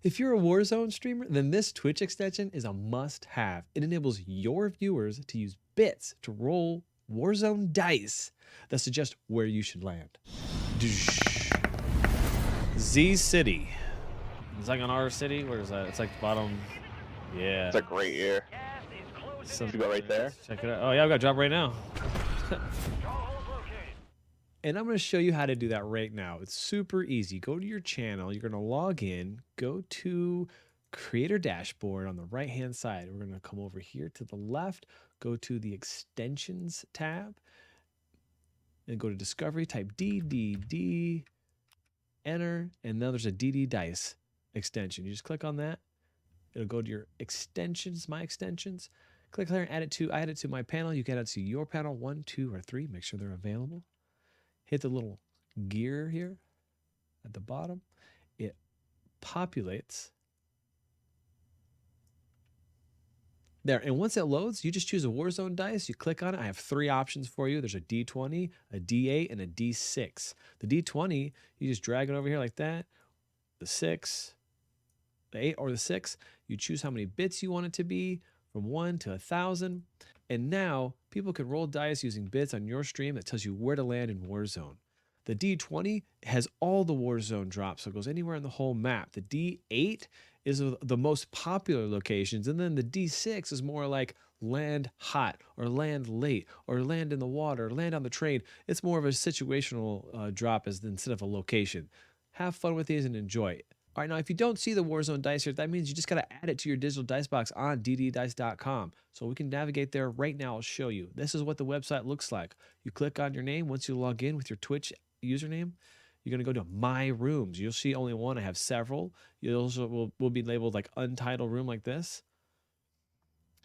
If you're a Warzone streamer, then this Twitch extension is a must-have. It enables your viewers to use bits to roll Warzone dice that suggest where you should land. Z City. It's like on our city. Where is that? It's like the bottom. Yeah. It's like right here. So, You go right there. check it out. Oh yeah, I've got a drop right now. And I'm going to show you how to do that right now. It's super easy. Go to your channel. You're going to log in. Go to Creator Dashboard on the right-hand side. We're going to come over here to the left. Go to the Extensions tab. And go to Discovery. Type DDD. Enter. And now there's a dddice extension. You just click on that. It'll go to your extensions, my extensions. Click there and add it to. I add it to my panel. You can add it to your panel, 1, 2, or 3. Make sure they're available. Hit the little gear here at the bottom. It populates. There, and once it loads, you just choose a Warzone dice. You click on it. I have 3 options for you. There's a D20, a D8, and a D6. The D20, you just drag it over here like that. The 6, the 8, or the 6. You choose how many bits you want it to be, from 1 to 1,000. And now people can roll dice using bits on your stream that tells you where to land in Warzone. The D20 has all the Warzone drops, so it goes anywhere in the whole map. The D8 is the most popular locations, and then the D6 is more like land hot, or land late, or land in the water, or land on the train. It's more of a situational drop instead of a location. Have fun with these and enjoy it. All right, now if you don't see the Warzone dice here, that means you just got to add it to your digital dice box on dddice.com. So we can navigate there right now. I'll show you. This is what the website looks like. You click on your name. Once you log in with your Twitch username, you're going to go to My Rooms. You'll see only one. I have several. You also will be labeled like Untitled Room like this.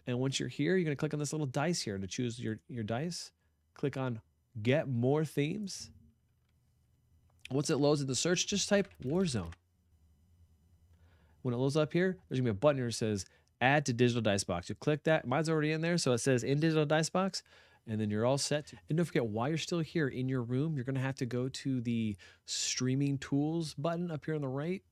And once you're here, you're going to click on this little dice here to choose your dice. Click on Get More Themes. Once it loads in the search, just type Warzone. When it loads up here, there's going to be a button here that says Add to Digital Dice Box. You click that. Mine's already in there, so it says in Digital Dice Box, and then you're all set. And don't forget, while you're still here in your room, you're going to have to go to the Streaming Tools button up here on the right.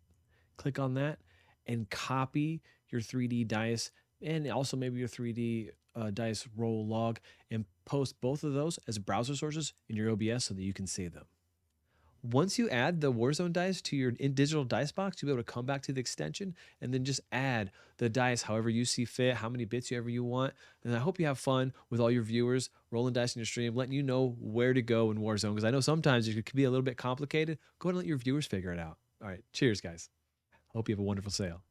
Click on that and copy your 3D dice and also maybe your 3D dice roll log and post both of those as browser sources in your OBS so that you can save them. Once you add the Warzone dice to your digital dice box, you'll be able to come back to the extension and then just add the dice however you see fit, how many bits ever you want. And I hope you have fun with all your viewers rolling dice in your stream, letting you know where to go in Warzone, because I know sometimes it can be a little bit complicated. Go ahead and let your viewers figure it out. All right, cheers, guys. Hope you have a wonderful sale.